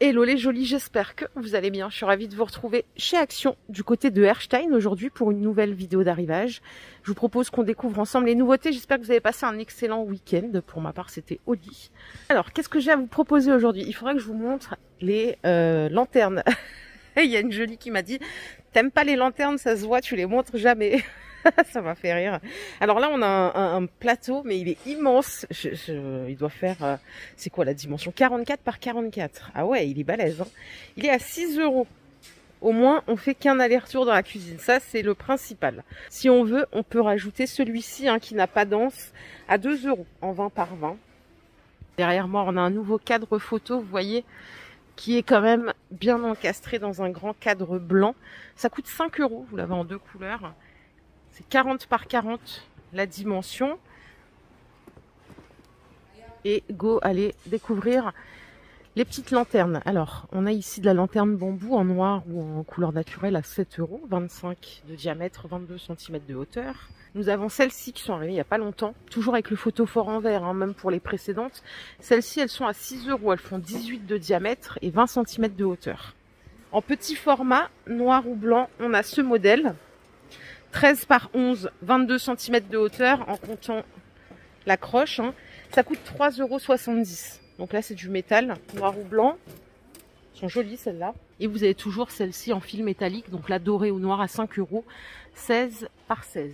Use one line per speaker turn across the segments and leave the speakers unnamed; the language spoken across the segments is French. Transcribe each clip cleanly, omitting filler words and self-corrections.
Hello les jolis, j'espère que vous allez bien. Je suis ravie de vous retrouver chez Action du côté de Erstein aujourd'hui pour une nouvelle vidéo d'arrivage. Je vous propose qu'on découvre ensemble les nouveautés. J'espère que vous avez passé un excellent week-end. Pour ma part, c'était au lit. Alors, qu'est-ce que j'ai à vous proposer aujourd'hui? Il faudra que je vous montre les lanternes. Il y a une jolie qui m'a dit « T'aimes pas les lanternes, ça se voit, tu les montres jamais ». Ça m'a fait rire. Alors là, on a un plateau, mais il est immense. Il doit faire, c'est quoi la dimension? 44 par 44. Ah ouais, il est balèze. Hein. Il est à 6 €. Au moins, on fait qu'un aller-retour dans la cuisine. Ça, c'est le principal. Si on veut, on peut rajouter celui-ci qui n'a pas d'anse à 2 € en 20 par 20. Derrière moi, on a un nouveau cadre photo, vous voyez, qui est quand même bien encastré dans un grand cadre blanc. Ça coûte 5 €. Vous l'avez en deux couleurs. C'est 40 par 40 la dimension. Et go, allez découvrir les petites lanternes. Alors, on a ici de la lanterne bambou en noir ou en couleur naturelle à 7 €, 25 de diamètre, 22 cm de hauteur. Nous avons celles-ci qui sont arrivées il n'y a pas longtemps, toujours avec le photophore en verre, même pour les précédentes. Celles-ci, elles sont à 6 €, elles font 18 de diamètre et 20 cm de hauteur. En petit format, noir ou blanc, on a ce modèle. 13 par 11, 22 cm de hauteur en comptant la croche. Ça coûte 3,70 €. Donc là, c'est du métal, noir ou blanc. Elles sont jolies celles-là. Et vous avez toujours celle-ci en fil métallique, donc la dorée ou noire à 5 €, 16 par 16.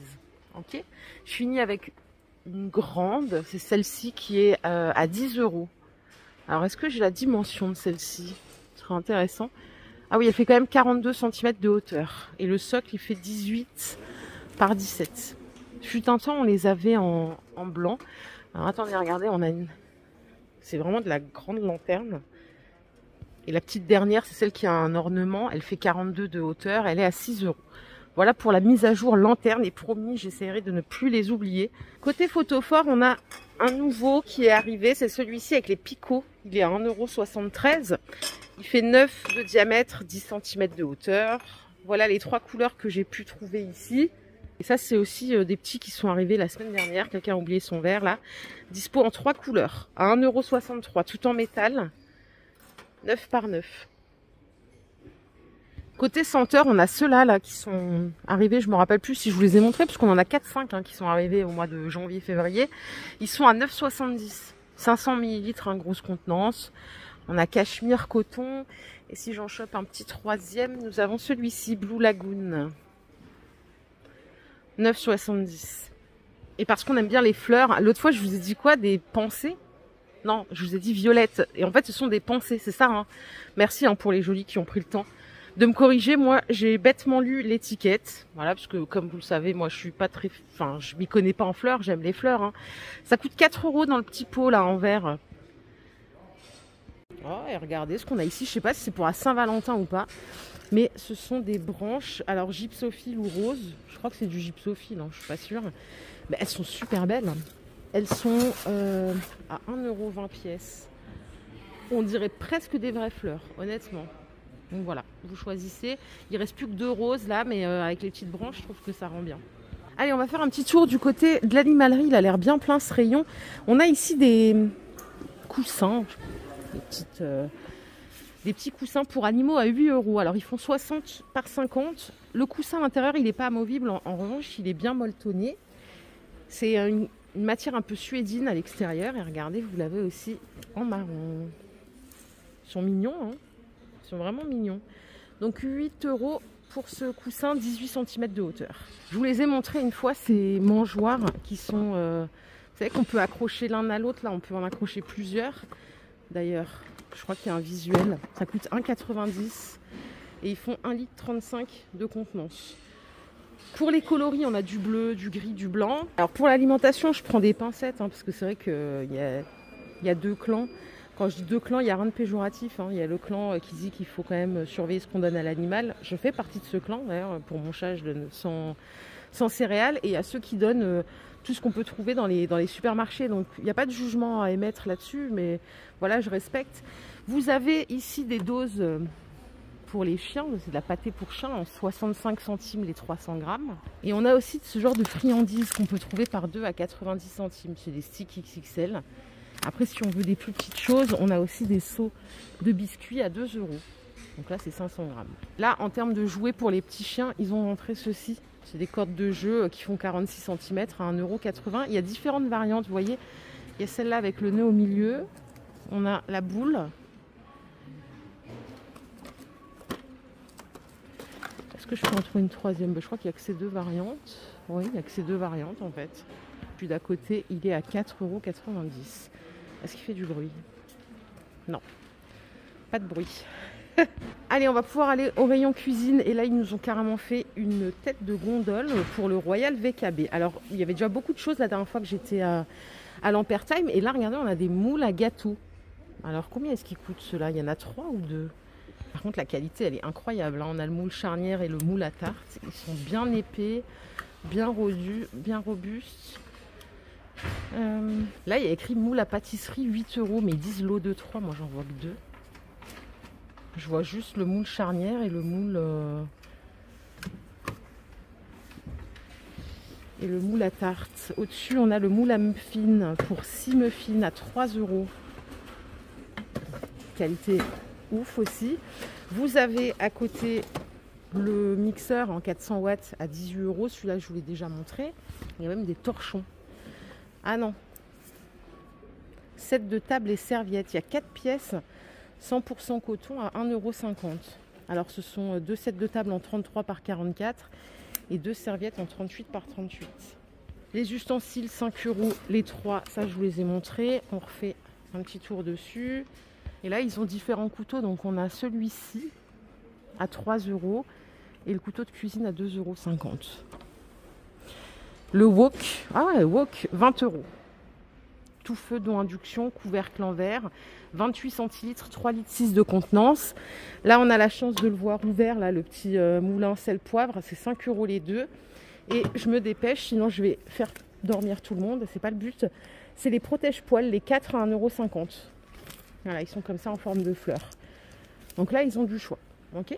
Ok. Je finis avec une grande, c'est celle-ci qui est à 10 €. Alors, est-ce que j'ai la dimension de celle-ci? Ce serait intéressant. Ah oui, elle fait quand même 42 cm de hauteur. Et le socle, il fait 18 par 17. Fut un temps, on les avait en blanc. Alors attendez, regardez, on a une... C'est vraiment de la grande lanterne. Et la petite dernière, c'est celle qui a un ornement. Elle fait 42 de hauteur. Elle est à 6 €. Voilà pour la mise à jour lanterne. Et promis, j'essaierai de ne plus les oublier. Côté photophore, on a un nouveau qui est arrivé. C'est celui-ci avec les picots. Il est à 1,73 €. Il fait 9 de diamètre, 10 cm de hauteur. Voilà les trois couleurs que j'ai pu trouver ici. Et ça, c'est aussi des petits qui sont arrivés la semaine dernière. Quelqu'un a oublié son verre là. Dispo en trois couleurs, à 1,63 €, tout en métal. 9 par 9. Côté senteur, on a ceux-là là, qui sont arrivés. Je ne me rappelle plus si je vous les ai montrés, parce qu'on en a 4-5 qui sont arrivés au mois de janvier-février. Ils sont à 9,70 €. 500 ml, grosse contenance. On a cachemire, coton. Et si j'en chope un petit troisième, nous avons celui-ci, Blue Lagoon. 9,70 €. Et parce qu'on aime bien les fleurs, l'autre fois je vous ai dit quoi? Des pensées? Non, je vous ai dit violettes. Et en fait ce sont des pensées, c'est ça. Merci pour les jolis qui ont pris le temps de me corriger. Moi j'ai bêtement lu l'étiquette. Voilà, parce que comme vous le savez, moi je suis pas très... Enfin, je m'y connais pas en fleurs, j'aime les fleurs. Ça coûte 4 € dans le petit pot là en verre. Oh, et regardez ce qu'on a ici. Je sais pas si c'est pour la Saint-Valentin ou pas. Mais ce sont des branches, alors gypsophile ou rose, je crois que c'est du gypsophile, je suis pas sûre. Mais elles sont super belles. Elles sont à 1,20 € pièce. On dirait presque des vraies fleurs, honnêtement. Donc voilà, vous choisissez. Il reste plus que 2 roses là, mais avec les petites branches, je trouve que ça rend bien. Allez, on va faire un petit tour du côté de l'animalerie. Il a l'air bien plein ce rayon. On a ici des coussins, des petits coussins pour animaux à 8 €. Alors ils font 60 par 50. Le coussin à l'intérieur, il n'est pas amovible. En revanche, il est bien molletonné. C'est une matière un peu suédine à l'extérieur. Et regardez, vous l'avez aussi en marron. Ils sont mignons. Ils sont vraiment mignons. Donc 8 € pour ce coussin, 18 cm de hauteur. Je vous les ai montrés une fois, ces mangeoires qui sont... vous savez qu'on peut accrocher l'un à l'autre. Là, on peut en accrocher plusieurs. D'ailleurs, je crois qu'il y a un visuel. Ça coûte 1,90 € et ils font 1,35 litre de contenance. Pour les coloris, on a du bleu, du gris, du blanc. Alors pour l'alimentation, je prends des pincettes parce que c'est vrai qu'il y a deux clans. Quand je dis deux clans, il n'y a rien de péjoratif. Il y a le clan qui dit qu'il faut quand même surveiller ce qu'on donne à l'animal. Je fais partie de ce clan. D'ailleurs, pour mon chat, je donne sans céréales. Et il y a ceux qui donnent tout ce qu'on peut trouver dans les supermarchés. Donc il n'y a pas de jugement à émettre là-dessus, mais voilà, je respecte. Vous avez ici des doses pour les chiens, c'est de la pâtée pour chien en 65 centimes les 300 grammes. Et on a aussi ce genre de friandises qu'on peut trouver par 2 à 90 centimes. C'est des sticks XXL. Après, si on veut des plus petites choses, on a aussi des seaux de biscuits à 2 €. Donc là, c'est 500 grammes. Là, en termes de jouets pour les petits chiens, ils ont rentré ceci. C'est des cordes de jeu qui font 46 cm à 1,80 €. Il y a différentes variantes, vous voyez. Il y a celle-là avec le nœud au milieu. On a la boule. Est-ce que je peux en trouver une troisième? Je crois qu'il n'y a que ces deux variantes. Oui, il n'y a que ces deux variantes en fait. Puis d'à côté, il est à 4,90 €. Est-ce qu'il fait du bruit? Non, pas de bruit. Allez, on va pouvoir aller au rayon cuisine. Et là, ils nous ont carrément fait une tête de gondole pour le Royal VKB. Alors, il y avait déjà beaucoup de choses la dernière fois que j'étais à l'Ampertime. Et là, regardez, on a des moules à gâteau. Alors, combien est-ce qu'ils coûtent ceux-là? Il y en a 3 ou 2? Par contre, la qualité, elle est incroyable. On a le moule charnière et le moule à tarte. Ils sont bien épais, bien robustes. Là, il y a écrit moule à pâtisserie 8 €, mais ils disent lot de 3. Moi, j'en vois que 2. Je vois juste le moule charnière et le moule à tarte. Au-dessus, on a le moule à muffins pour 6 muffins à 3 €. Qualité ouf aussi. Vous avez à côté le mixeur en 400 watts à 18 €. Celui-là, je vous l'ai déjà montré. Il y a même des torchons. Ah non. Set de table et serviettes. Il y a 4 pièces. 100% coton à 1,50 €. Alors ce sont 2 sets de table en 33 par 44 et 2 serviettes en 38 par 38. Les ustensiles 5 € les 3, ça je vous les ai montrés. On refait un petit tour dessus. Et là ils ont différents couteaux, donc on a celui-ci à 3 € et le couteau de cuisine à 2,50 €. Le wok, ah ouais, wok 20 €. Tout feu dont induction, couvercle en verre, 28 centilitres, 3,6 litres de contenance. Là, on a la chance de le voir ouvert, là, le petit moulin sel-poivre, c'est 5 € les deux. Et je me dépêche, sinon je vais faire dormir tout le monde, c'est pas le but. C'est les protège-poils, les 4 à 1,50 €. Voilà, ils sont comme ça en forme de fleurs. Donc là, ils ont du choix. Ok.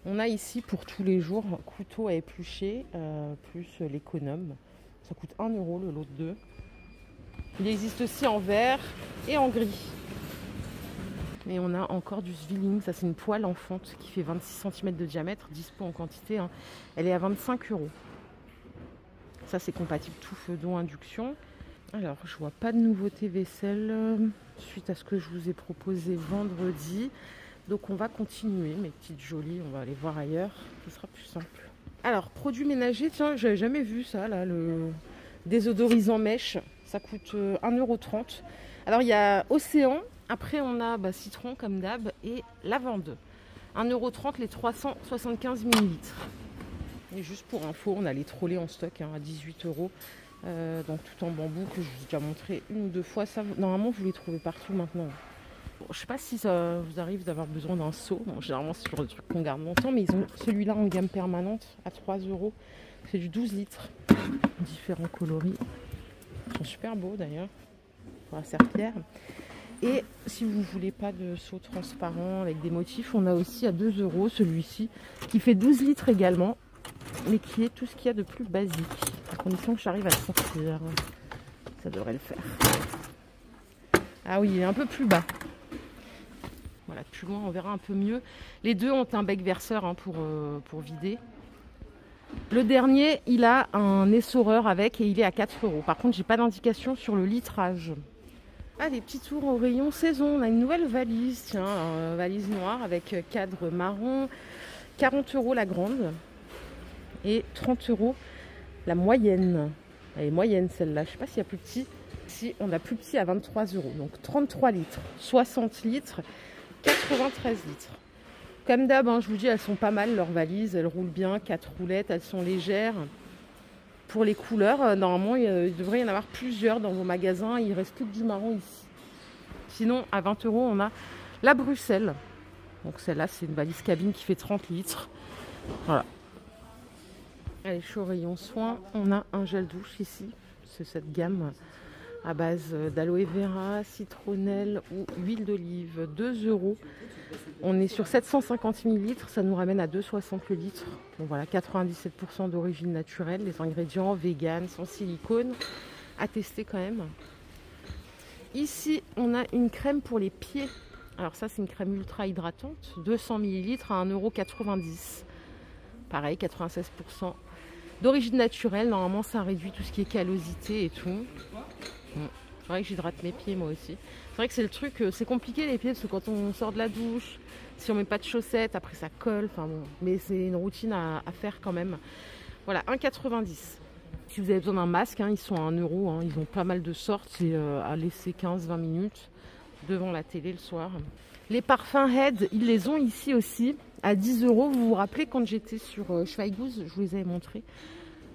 On a ici pour tous les jours, couteau à éplucher, plus l'économe. Ça coûte 1 € le lot de 2. Il existe aussi en vert et en gris. Et on a encore du Zwilling, ça c'est une poêle en fonte qui fait 26 cm de diamètre, dispo en quantité. Hein. Elle est à 25 €. Ça c'est compatible tout feu d'eau induction. Alors je vois pas de nouveauté vaisselle suite à ce que je vous ai proposé vendredi. Donc on va continuer, mes petites jolies, on va aller voir ailleurs, ce sera plus simple. Alors produits ménagers, tiens, j'avais jamais vu ça là, le désodorisant mèche. Ça coûte 1,30 €. Alors il y a Océan, après on a citron comme d'hab et lavande. 1,30 € les 375 ml. Et juste pour info, on a les trolley en stock à 18 €. Donc tout en bambou que je vous ai déjà montré une ou deux fois. Ça, normalement vous les trouvez partout maintenant. Bon, je ne sais pas si ça vous arrive d'avoir besoin d'un seau. Bon, généralement c'est toujours des trucs qu'on garde longtemps, mais ils ont celui-là en gamme permanente à 3 €. C'est du 12 litres. Différents coloris. Ils sont super beaux d'ailleurs pour la serpillière. Et si vous ne voulez pas de seau transparent avec des motifs, on a aussi à 2 € celui-ci qui fait 12 litres également, mais qui est tout ce qu'il y a de plus basique, à condition que j'arrive à le sortir. Ça devrait le faire. Ah oui, il est un peu plus bas. Voilà, plus loin on verra un peu mieux. Les deux ont un bec verseur hein, pour vider. Le dernier, il a un essoreur avec et il est à 4 €. Par contre, j'ai pas d'indication sur le litrage. Ah, les petits tours au rayon saison. On a une nouvelle valise, tiens, valise noire avec cadre marron. 40 € la grande et 30 € la moyenne. Elle est moyenne celle-là. Je sais pas s'il y a plus petit. Si, on a plus petit à 23 €. Donc 33 litres, 60 litres, 93 litres. Comme d'hab, hein, je vous dis, elles sont pas mal leurs valises, elles roulent bien, 4 roulettes, elles sont légères. Pour les couleurs, normalement, il devrait y en avoir plusieurs dans vos magasins, il ne reste plus que du marron ici. Sinon, à 20 €, on a la Bruxelles. Donc celle-là, c'est une valise cabine qui fait 30 litres. Voilà. Allez, je suis au rayon soins, on a un gel douche ici, c'est cette gamme à base d'aloe vera, citronnelle ou huile d'olive, 2 €. On est sur 750 ml, ça nous ramène à 2,60 € le litre. Donc voilà, 97% d'origine naturelle, les ingrédients vegan, sans silicone, à tester quand même. Ici, on a une crème pour les pieds. Alors ça, c'est une crème ultra hydratante, 200 ml à 1,90 €. Pareil, 96% d'origine naturelle. Normalement, ça réduit tout ce qui est callosité et tout. C'est vrai que j'hydrate mes pieds moi aussi. C'est vrai que c'est le truc, c'est compliqué les pieds parce que quand on sort de la douche, si on met pas de chaussettes, après ça colle. Enfin bon, mais c'est une routine à faire quand même. Voilà, 1,90 €. Si vous avez besoin d'un masque, hein, ils sont à 1 €. Hein, ils ont pas mal de sortes. C'est à laisser 15-20 minutes devant la télé le soir. Les parfums Head, ils les ont ici aussi à 10 €. Vous vous rappelez quand j'étais sur Schweighouse, je vous les avais montrés.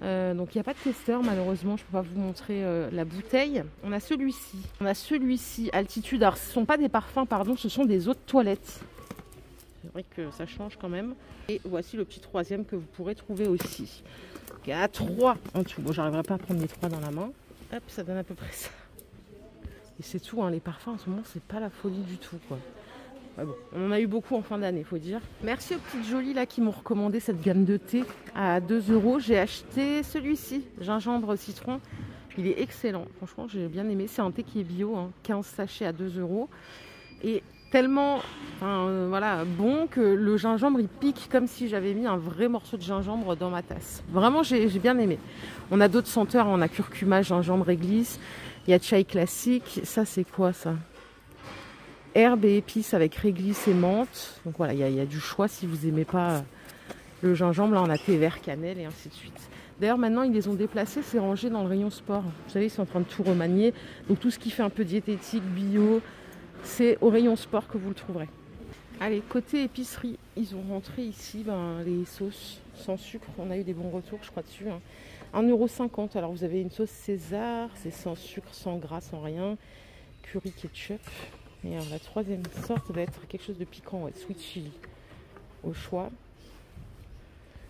Donc il n'y a pas de testeur malheureusement, je ne peux pas vous montrer la bouteille. On a celui-ci, Altitude. Alors ce ne sont pas des parfums, pardon, ce sont des eaux de toilette. C'est vrai que ça change quand même. Et voici le petit troisième que vous pourrez trouver aussi. Il y a 3 en tout. Bon, j'arriverai pas à prendre les 3 dans la main. Hop, ça donne à peu près ça. Et c'est tout, hein, les parfums en ce moment, c'est pas la folie du tout, quoi. Ouais, bon, on en a eu beaucoup en fin d'année, faut dire. Merci aux petites jolies là qui m'ont recommandé cette gamme de thé à 2 €. J'ai acheté celui-ci, gingembre citron. Il est excellent, franchement j'ai bien aimé. C'est un thé qui est bio, hein, 15 sachets à 2 €. Et tellement voilà, bon que le gingembre il pique comme si j'avais mis un vrai morceau de gingembre dans ma tasse. Vraiment j'ai bien aimé. On a d'autres senteurs, on a curcuma, gingembre, réglisse. Il y a chai classique. Ça c'est quoi ça? Herbes et épices avec réglisse et menthe. Donc voilà, il y a du choix si vous n'aimez pas le gingembre. Là, on a thé vert, cannelle et ainsi de suite. D'ailleurs, maintenant, ils les ont déplacés, c'est rangé dans le rayon sport. Vous savez, ils sont en train de tout remanier. Donc tout ce qui fait un peu diététique, bio, c'est au rayon sport que vous le trouverez. Allez, côté épicerie, ils ont rentré ici les sauces sans sucre. On a eu des bons retours, je crois, dessus. Hein. 1,50 €. Alors, vous avez une sauce César, c'est sans sucre, sans gras, sans rien. Curry ketchup. Et alors, la troisième sorte va être quelque chose de piquant, ouais, sweet chili, au choix.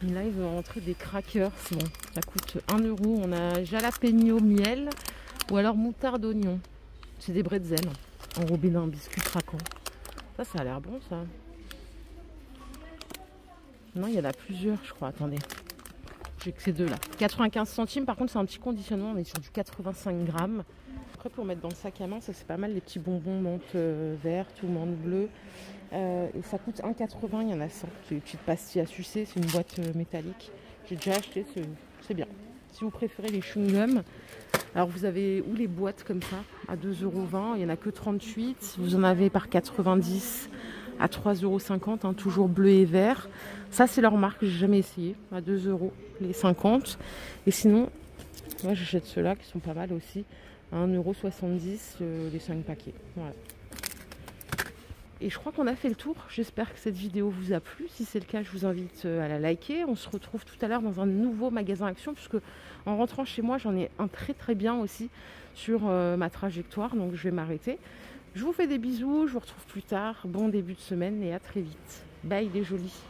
Et là, ils vont rentrer des crackers. Bon, ça coûte 1 €. On a jalapeno miel ou alors moutarde oignon. C'est des bretzels enrobés d'un biscuit craquant. Ça a l'air bon, ça. Non, il y en a plusieurs, je crois. Attendez. J'ai que ces deux là. 95 centimes. Par contre, c'est un petit conditionnement. On est sur du 85 grammes. Après, pour mettre dans le sac à main, ça c'est pas mal, les petits bonbons menthe verte ou menthe bleue. Et ça coûte 1,80 €, il y en a 100. C'est une petite pastille à sucer, c'est une boîte métallique. J'ai déjà acheté, c'est bien. Si vous préférez les chewing-gums, alors vous avez ou les boîtes comme ça à 2,20 €, il n'y en a que 38. Vous en avez par 90 à 3,50 €, hein, toujours bleu et vert. Ça c'est leur marque, j'ai jamais essayé, à 2 € les 50. Et sinon, moi j'achète ceux-là qui sont pas mal aussi. 1,70 € les 5 paquets. Voilà. Et je crois qu'on a fait le tour. J'espère que cette vidéo vous a plu. Si c'est le cas, je vous invite à la liker. On se retrouve tout à l'heure dans un nouveau magasin Action, puisque en rentrant chez moi, j'en ai un très bien aussi sur ma trajectoire. Donc je vais m'arrêter. Je vous fais des bisous. Je vous retrouve plus tard. Bon début de semaine et à très vite. Bye les jolis.